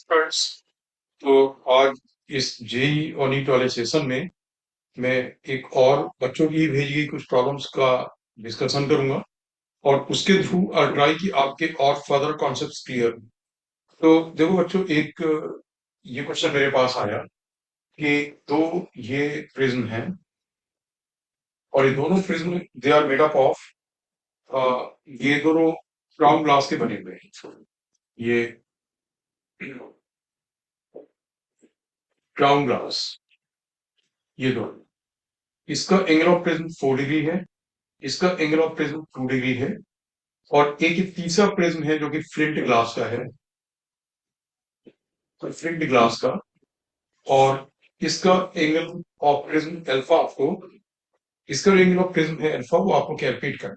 Friends, तो आज इस जेई और नीट वाले सेशन में मैं एक और बच्चों की भेजी गई कुछ प्रॉब्लम्स का डिस्कशन करूंगा और उसके थ्रू ट्राई की आपके और फर्दर कॉन्सेप्ट्स क्लियर। तो देखो बच्चों, एक ये क्वेश्चन मेरे पास आया कि दो ये प्रिज्म हैं और ये दोनों prism they are made up of, ये दोनों क्राउन ग्लास के बने हुए हैं। ये क्राउन ग्लास, ये दोनों, इसका एंगल ऑफ प्रिज्म 4 डिग्री है, इसका एंगल ऑफ प्रिज्म 2 डिग्री है और एक तीसरा प्रिज्म है जो कि फ्लिंट ग्लास का है, तो फ्लिंट ग्लास का, और इसका एंगल ऑफ प्रिज्म अल्फा आपको, इसका एंगल ऑफ प्रिज्म है अल्फा, वो आपको कैलकुलेट करना,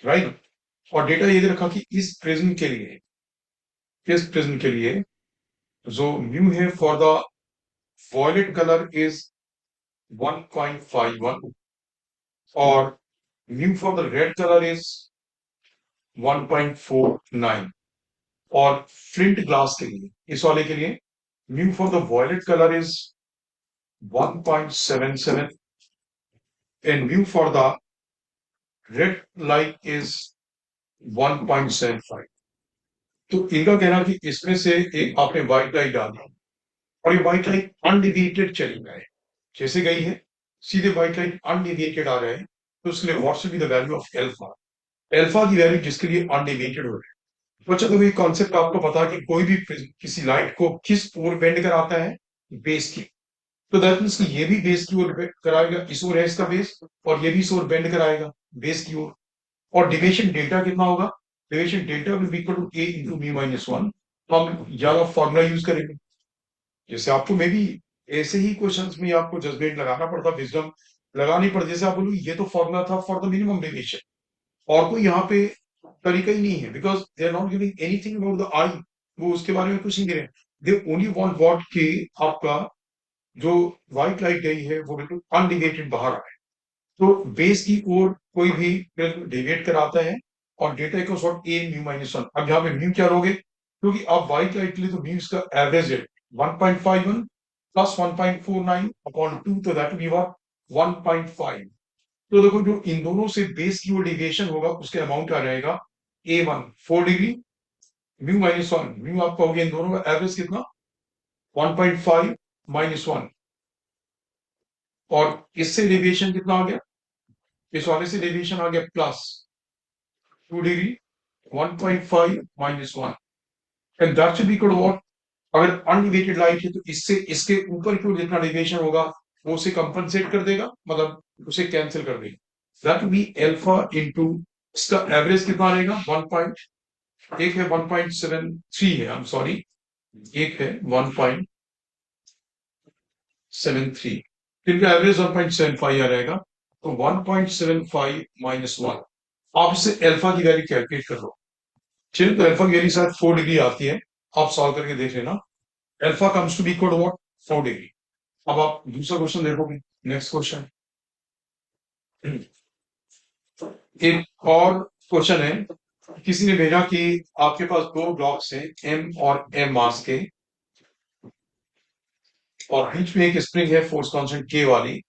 राइट। और डेटा ये दे रखा कि इस प्रिज्म के लिए, इस प्रिज्म के लिए जो म्यू है for the violet colour is 1.51 और mu for the red colour is 1.49 और फ्लिंट ग्लास के लिए, इस वाले के लिए, mu for the violet colour is 1.77 and mu for the red light is 1.75। तो इनका कहना कि इसमें से एक आपने व्हाइट लाइट डाली और ये व्हाइट लाइट अनडिविएटेड चली जाए, जैसे गई है सीधे व्हाइट लाइट अनडिविएटेड आ रहे हैं, तो उसके लिए what should be the value of alpha, alpha की वैल्यू जिसके लिए अनडिविएटेड हो रही है। तो अच्छा, तो ये कॉन्सेप्ट आपको पता है कि कोई भी किसी लाइट को किस ओर बेंड कराता है, बेस की। तो दैट मीन्स कि ये भी बेस की ओर कराएगा, इस ओर है इसका बेस, और ये भी इस ओर बेंड कराएगा बेस की ओर। और डिविएशन डेल्टा कितना होगा, deviation delta will be equal to a इंटू म्यू माइनस 1। तो हम ज्यादा फॉर्मूला यूज करेंगे, जैसे आपको मे बी ऐसे ही क्वेश्चंस में आपको जजमेंट लगाना पड़ता, विजडम लगानी पड़ती, जैसे आप बोलो ये तो फॉर्मूला था फॉर द मिनिमम डेविएशन, और कोई यहाँ पे तरीका ही नहीं है, because they are not giving anything about the eye, वो उसके बारे में कुछ नहीं दे रहे, दे ओनली वांट व्हाट कि आपका जो व्हाइट लाइट गई है वो बिल्कुल अनडिविएटेड बाहर आए। तो बेस की ओर कोई भी डेविएट कराता है और data equals what a mu minus 1। अब यहाँ पे म्यू क्या लोगे, क्योंकि अब व्हाइट लाइट के लिए तो म्यू इसका एवरेज है 1.51 प्लस 1.49 अपॉन 2, तो दैट विल बी व्हाट 1.5। तो देखो जो इन दोनों से बेस की ओर डेविएशन होगा उसके अमाउंट आ जाएगा a1 4 degree, mu minus 1, mu आपका हो गया इन दोनों का एवरेज कितना 1.5 माइनस 1, और इससे डेविएशन कितना आ गया, इस वाले से डेविएशन आ गया plus 2 degree 1.5 minus 1 and that should be equal to what, अगर अनडिविएटेड लाइट है तो इससे इसके ऊपर की ओर जितना डेविएशन होगा वो उसे कंपनसेट कर देगा, मतलब उसे कैंसिल कर देगा। दैट बी अल्फा इनटू, इसका एवरेज कितना रहेगा 1 पॉइंट, एक है 1.73 है, आई एम सॉरी, एक है 1.73, इनका एवरेज 1.75 आ रहेगा। तो 1.75 माइनस 1, आप इससे अल्फा की वैल्यू कैलकुलेट कर लो। चलिए, तो अल्फा की वैल्यू शायद 4 डिग्री आती है, आप सॉल्व करके देख लेना। Alpha comes to be equal to what 4 degree. अब आप दूसरा क्वेश्चन देखोगे, नेक्स्ट क्वेश्चन, एक और क्वेश्चन है, किसी ने भेजा कि आपके पास दो ब्लॉक्स हैं एम और एम मास के, और बीच में एक स्प्रिंग है फोर्स कांस्टेंट के वाली।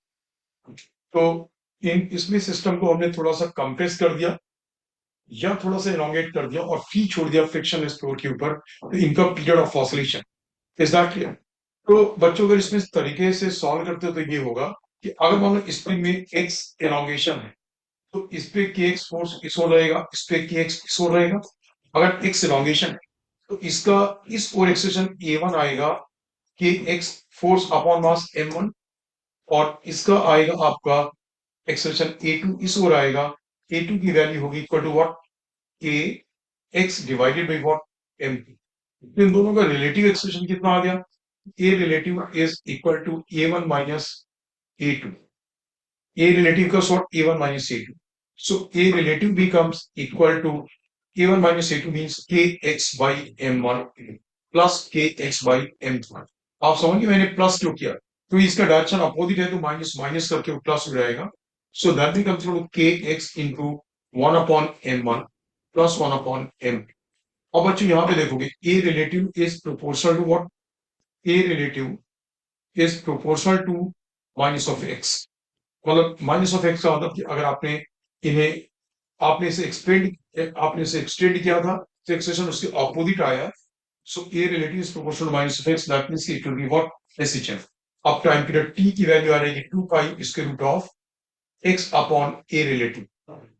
तो इन इसमें सिस्टम को हमने थोड़ा सा कंप्रेस कर दिया या थोड़ा सा इलोंगेट कर दिया और फ्री छोड़ दिया फ्रिक्शन फ्लोर के ऊपर, तो इनका period of oscillation, is that clear. तो बच्चों अगर इसमें तरीके से सॉल्व करते हो तो ये होगा कि अगर मान लो स्प्रिंग में एक्स एलोंगेशन है तो इस पे के एक्स फोर्स इस ओर रहेगा, इस पे के एक्स इस ओर रहेगा। अगर एक्स एलोंगेशन है तो इसका इस ओर एक्सेशन a1 आएगा, के x force upon mass m1, और इसका आएगा आपका एक्सेशन a2 इस ओर आएगा, a2 की वैल्यू होगी इक्वल टू व्हाट के x divided by what m2। इन दोनों का रिलेटिव एक्सेशन कितना आ गया, a relative is equal to a1 minus a2, a relative का sort a1 minus a2, so a relative becomes equal to a1 minus a2 means kx by m1 plus kx by m1। आप समझिए मैंने plus क्यों किया, तो इसका direction opposite है तो माइनस माइनस करके प्लस हो जाएगा, so that becomes kx into 1 upon m1 plus 1 upon m2। अब बच्चों यहाँ पे देखोगे A relative is proportional to what, A relative is proportional to minus of X. मतलब माइनस ऑफ एक्स का मतलब कि अगर आपने इन्हें आपने इसे एक्सटेंड किया था तो एक्सटेंशन उसके ऑपोजिट आया। So A relative is proportional to minus of X, that means it will be what SHF. अब टाइम पीरियड टी की वैल्यू आ रहेगी 2 पाई इसके root of X upon A relative.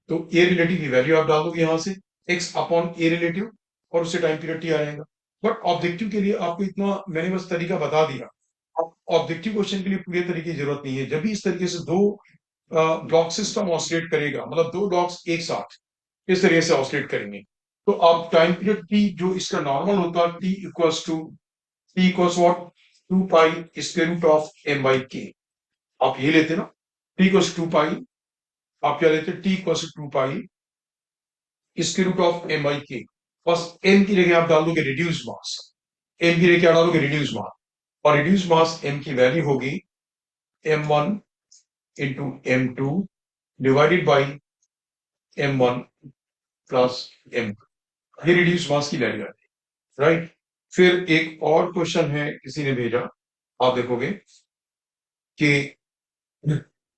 तो ए रिलेटिव की value आप डाल दोगे यहां से एक्स अपॉन ए रिलेटिव और उससे टाइम पीरियड टी आ जाएगा। बट ऑब्जेक्टिव के लिए आपको इतना मैंने बस तरीका बता दिया। अब ऑब्जेक्टिव क्वेश्चन के लिए पूरे तरीके की जरूरत नहीं है। जब भी इस तरीके से दो ब्लॉक सिस्टम ऑसिलेट करेगा, मतलब दो ब्लॉक्स एक साथ इस तरीके से ऑसिलेट करेंगे, तो आप टाइम पीरियड टी जो इसका नॉर्मल होता है T equals what 2 pi square root of M by K. आप ये लेते ना, टी इक्वल्स 2 पाई, आप क्या लेते T equals 2 pi square root of M by K. बस एम की जगह आप डाल दोगे रिड्यूस मास, एम की जगह क्या डालोगे रिड्यूस मास, और रिड्यूस मास एम की वैल्यू होगी m1 into m2 divided by m1 plus m2। ये रिड्यूस मास की वैल्यू है, राइट। फिर एक और क्वेश्चन है किसी ने भेजा, आप देखोगे कि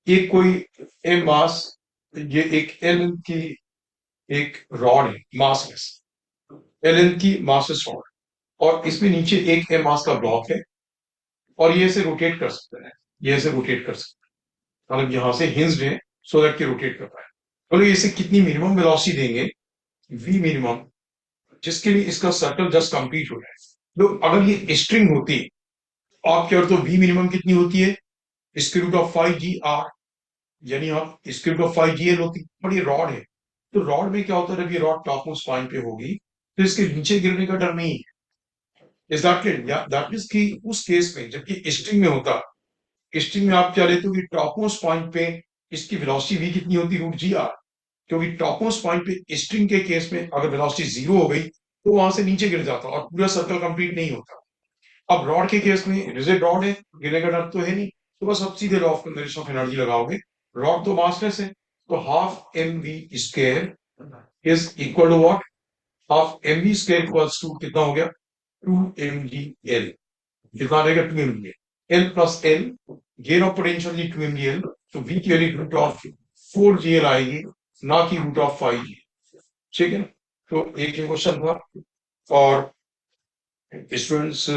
एक कोई एम मास, ये एक एल की एक रॉड है मासलेस, एल एन की मासलेस रॉड, और इसमें नीचे एक एम मास का ब्लॉक है और ये इसे रोटेट कर सकते हैं, ये इसे रोटेट कर सकते हैं, मतलब यहां से हिंज्ड है सो दैट कि रोटेट कर पाए। तो इसे कितनी मिनिमम वेलोसिटी देंगे, वी मिनिमम, जिसके लिए इसका सर्कल जस्ट कंप्लीट हो जाए। तो अगर ये स्ट्रिंग होती आपके, और तो वी मिनिमम कितनी होती है स्क्वायर रूट ऑफ 5 GR, यानी आप स्क्वायर रूट ऑफ 5 GL होती, और ये रॉड है। तो रॉड में क्या होता है, जब ये रॉड टॉप मोस्ट पॉइंट पे होगी तो इसके नीचे गिरने का डर नहीं है। Is that clear? That means कि उस केस में जबकि स्ट्रिंग में होता, स्ट्रिंग में आप क्या लेते हो कि टॉप मोस्ट पॉइंट पे इसकी वेलोसिटी वी कितनी होती रूट GR, क्योंकि टॉप मोस्ट पॉइंट पे स्ट्रिंग के केस में अगर वेलोसिटी जीरो हो गई तो वहां से नीचे गिर जाता और पूरा सर्कल कंप्लीट नहीं होता। अब रॉड के केस में रिजिड रॉड है, गिरने का डर तो है नहीं, तो बस आप सीधे law of conservation of energy लगाओगे। रॉड तो मासलेस है, तो half M V square is equal to what, half M V square equals to कितना हो गया 2 mg L। कितना रहेगा 2 mg L plus L, gain of potential G 2 mg L, तो वी की वैल्यू रूट ऑफ 4 GL आएगी, ना कि रूट ऑफ 5G। ठीक है ना? तो एक ये क्वेश्चन था। और स्टूडेंट्स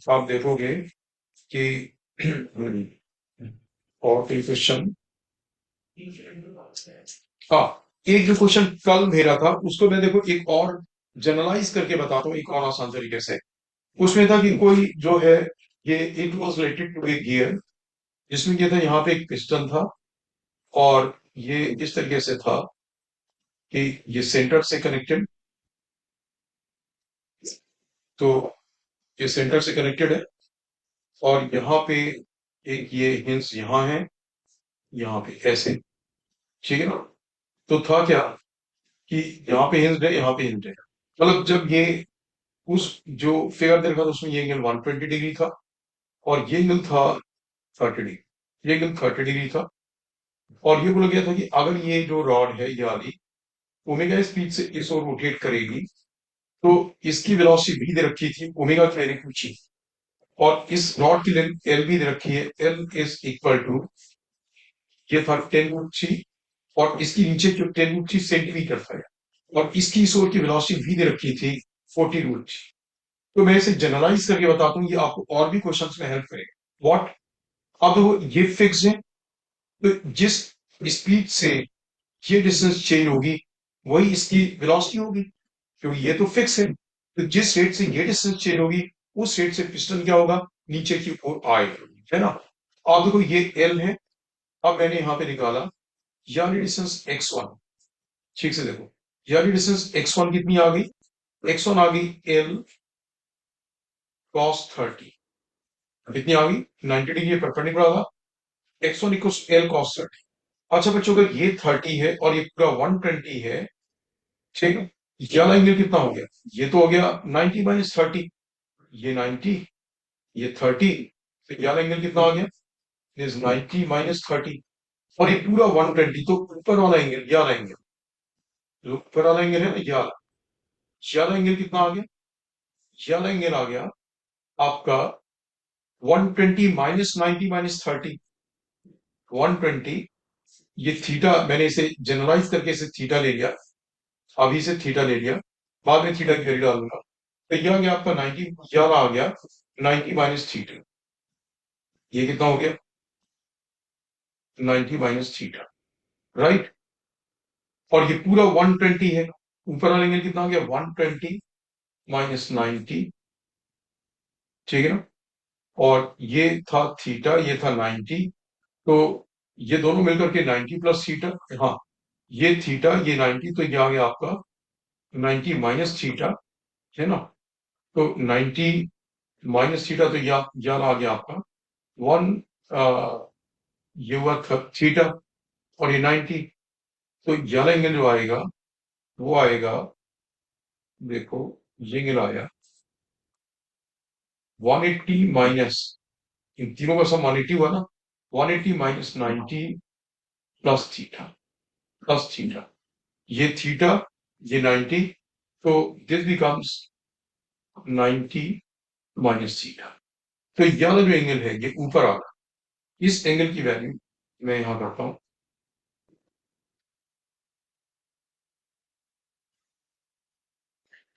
आप देखोगे कि और कोई क्वेश्चन, हाँ, एक जो क्वेश्चन कल मेरा था उसको मैं देखो एक और जनरलाइज करके बताता हूँ एक और आसान तरीके से। उसमें था कि कोई जो है, ये it was related to a gear, जिसमें क्या था, यहाँ पे एक पिस्टन था और ये इस तरीके से था कि ये सेंटर से कनेक्टेड, तो ये सेंटर से कनेक्टेड है और यहाँ पे एक ये हिंस यहाँ है, यहाँ पे ऐसे, ठीक है ना। तो था क्या कि यहाँ पे हिंस है, यहाँ पे हिंस है, मतलब जब ये उस जो फिगर देखा था उसमें ये एंगल 120 डिग्री था और ये एंगल था 30 डिग्री, ये एंगल 30 डिग्री था। और ये बोला गया था कि अगर ये जो रॉड है ये वाली ओमेगा स्पीड से इस ओर रोटेट करेगी तो इसकी वेलोसिटी भी दे रखी थी ओमेगा की वैल्यू पूछी, और इस रॉड की लेंथ एल भी दे रखी है, एल इज इक्वल टू, ये था 10√3, और इसकी नीचे जो 10√3 सेंटीमीटर था, और इसकी इस ओर की वेलोसिटी भी दे रखी थी 40√3। तो मैं इसे जनरलाइज करके बताता हूँ, ये आपको और भी क्वेश्चंस में हेल्प करेगा। व्हाट, अब वो ये फिक्स है, तो जिस स्पीड से ये डिस्टेंस चेंज होगी वही इसकी वेलोसिटी होगी, क्योंकि ये तो फिक्स है। तो जिस रेट से ये डिस्टेंस चेंज होगी उस रेट से पिस्टन क्या होगा, नीचे की ओर आएगा, है ना। अब देखो ये एल है, अब मैंने यहां पे निकाला यानी डिस्टेंस x1, ठीक से देखो, यानी डिस्टेंस x1 कितनी आ गई, x1 आ गई एल cos 30, कितनी आ गई 90 डिग्री परपेंडिकुलर था, x1 इक्वल्स एल cos 30। अच्छा बच्चों, अगर ये 30 है और ये पूरा 120 है, ठीक है, ये वाला एंगल कितना हो गया, ये तो हो गया 90 माइनस 30, ये 90, ये 30, तो ये वाला एंगल कितना आ गया इज 90 माइनस 30, और ये पूरा 120, तो ऊपर वाला एंगल ये वाला एंगल, जो ऊपर वाला एंगल है ना ये वाला, ये वाला एंगल कितना आ गया, ये वाला एंगल आ गया आपका 120 माइनस 90 माइनस 30, 120। ये थीटा मैंने इसे जनरलाइज करके इसे थीटा ले लिया, अभी से थीटा ले लिया, बाद में थीटा की वैल्यू डालूंगा, तो ये आ गया आपका 90, ये वाला आ गया 90 माइनस थीटा, ये कितना हो गया 90 माइनस थीटा, राइट। और ये पूरा 120 है, ऊपर वाला एंगल कितना हो गया 120 माइनस 90, ठीक है ना। और ये था थीटा, ये था 90, तो ये दोनों मिलकर के 90 प्लस थीटा, हाँ ये थीटा ये 90, तो ये आ गया आपका 90 माइनस थीटा, है ना। तो 90 माइनस थीटा, तो यहाँ आ गया आपका वन, ये हुआ थीटा, और ये 90, तो यहाँ एंगल जो आएगा वो आएगा, देखो ये एंगल आया 180 माइनस, इन तीनों का सम 180 हुआ ना, 180 minus 90 plus theta, plus theta, ये थीटा ये 90, तो दिस बिकम्स 90 माइनस थीटा। तो ये वाला जो एंगल है ये ऊपर आ रहा, इस एंगल की वैल्यू मैं यहां करता हूं,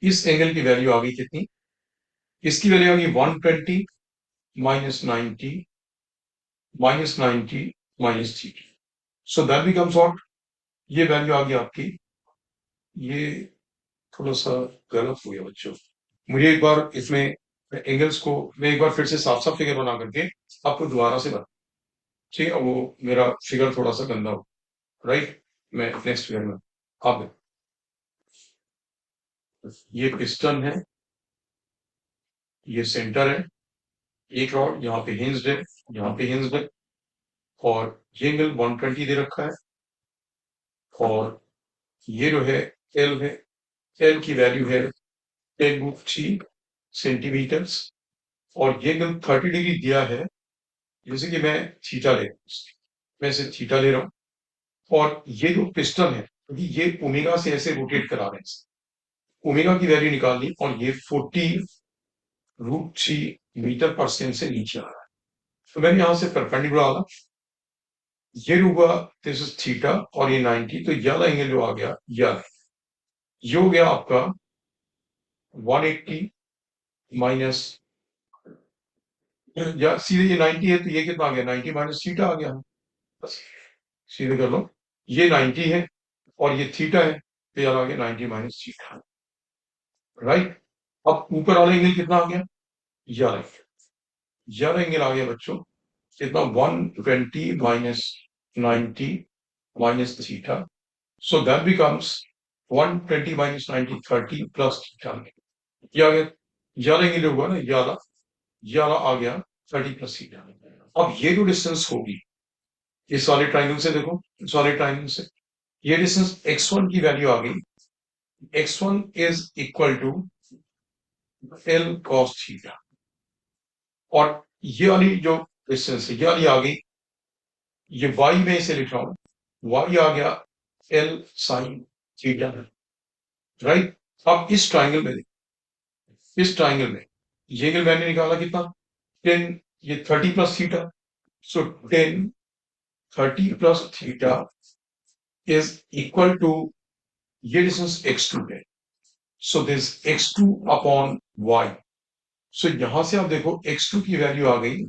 इस एंगल की वैल्यू आ गई कितनी, इसकी वैल्यू आ गई 120 minus 90 minus 90 minus theta, so that becomes what, ये वैल्यू आ गई आपकी, ये थोड़ा सा गलत हो गया बच्चों, मुझे एक बार इसमें एंगल्स को मैं एक बार फिर से साफ साफ फिगर बना करके आपको दोबारा से बता, ठीक है, वो मेरा फिगर थोड़ा सा गंदा हो, राइट। मैं नेक्स्ट फिगर में, अब ये पिस्टन है, ये सेंटर है, एक रॉड यहाँ पे हिंज्ड है, यहाँ पे हिंज्ड है, और ये एंगल 120 दे रखा है, और ये जो है एल है, एल की वैल्यू है 10√3 सेंटीमीटर, और ये एंगल 30 डिग्री दिया है, जैसे कि मैं थीटा ले रहा हूँ, मैं इसे थीटा ले रहा हूँ, और ये जो पिस्टन है क्योंकि ये ओमेगा से ऐसे रोटेट करा रहे हैं, ओमेगा की वैल्यू निकालनी, और ये 40√3 मीटर पर सेकंड से नीचे आ रहा है, तो मैंने यहां से परपेंडिकुलर आला, ये होगा दिस इज थीटा, और ये 90, तो ये वाला एंगल जो आ गया ये हो गया आपका 180 माइनस, या सीधे ये 90 है, तो ये कितना आ गया 90 माइनस थीटा आ गया, बस सीधे कर लो, ये 90 है और ये थीटा है, तो यार आ गया 90 माइनस थीटा, राइट। अब ऊपर वाला एंगल कितना आ गया, यार यार एंगल आ गया बच्चों कितना 120 minus 90 minus theta, so that becomes 120 minus 90 30 plus theta, ये आ गया, 11 एंगल जो हुआ ना 11 आ गया 30 प्लस थीटा। अब ये जो डिस्टेंस होगी इस वाले ट्राइंगल से, देखो इस वाले ट्राइंगल से ये डिस्टेंस x1 की वैल्यू आ गई, x1 is equal to L cos theta, और ये वाली जो डिस्टेंस है ये वाली आ गई, ये y में इसे लिख रहा हूं, y आ गया L sin थीटा, राइट। अब इस ट्राइंगल में, इस ट्राइंगल में ये एंगल मैंने निकाला कितना 10, ये 30 plus theta, so 10 30 plus theta is equal to, ये डिस्टेंस x2 है, so this x2 upon y, so यहां से आप देखो x2 की वैल्यू आ गई,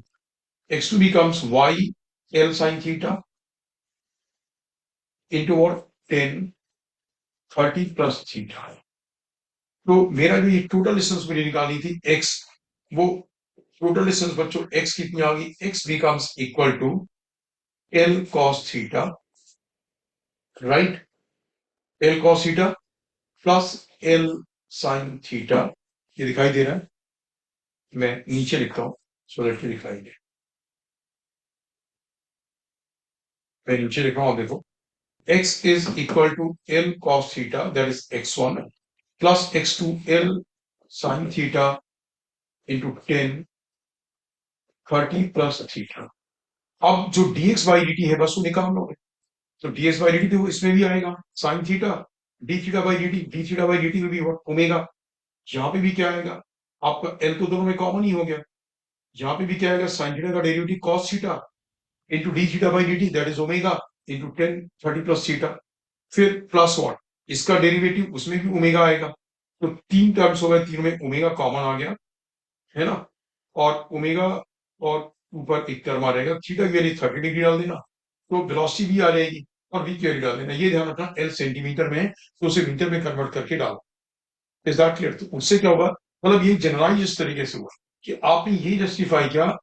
x2 becomes y L sin theta into what 10 30 plus theta, तो मेरा जो ये टोटल डिस्टेंस मुझे निकालनी थी x, वो टोटल डिस्टेंस बच्चों x कितनी आ गई, x becomes equal to L cos theta, right, L cos थीटा प्लस L sin थीटा, ये दिखाई दे रहा है, मैं नीचे लिखता हूं सो दैट दिखाई दे, मैं नीचे लिख रहा हूं, देखो x is equal to L cos theta, that is x1 plus x2 L sin theta into 10 30 plus theta। अब जो dx by dt है बस वो निकाल लो, तो dx by dt तो इसमें भी आएगा sin theta D theta by D T will be omega. यहाँ पे भी क्या आएगा, आपका एल तो दोनों में कॉमन ही हो गया, यहाँ पे भी क्या आएगा, साइन थीटा का derivative cos theta into D theta by D T, that is omega into 10 30 plus theta. फिर प्लस वन, इसका डेरिवेटिव उसमें भी ओमेगा आएगा, तो तीन टर्म्स हो गए, तीनों में ओमेगा कॉमन आ गया, है ना। और ओमेगा और ऊपर एक टर्म आ जाएगा, थीटा की वैल्यू 30 डिग्री डाल देना, तो वेलोसिटी भी आ जाएगी, और वी की वैल्यू डाल देना। ये ध्यान रखना, एल सेंटीमीटर में है तो उसे मीटर में कन्वर्ट करके डालो। Is that clear? तो उससे क्या होगा, मतलब ये जनरलाइज इस तरीके से हुआ कि आपने ये जस्टिफाई किया,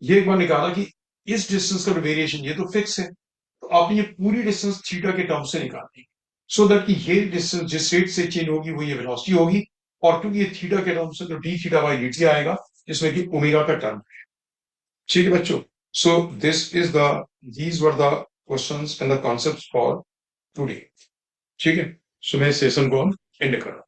ये एक बार निकाला कि इस डिस्टेंस का वेरिएशन ये तो फिक्स है, तो आपने ये पूरी डिस्टेंस थीटा के टर्म से निकालनी, सो दैट कि ये डिस्टेंस जिस रेट से चेंज होगी वो ये वेलोसिटी होगी, और क्योंकि ये थीटा के टर्म से तो D theta by D T आएगा, जिसमें कि ओमेगा का टर्म है। ठीक है बच्चों, so these were the questions and the concepts for today. ठीक है, सो मैं सेशन को हम एंड कर रहा हूं।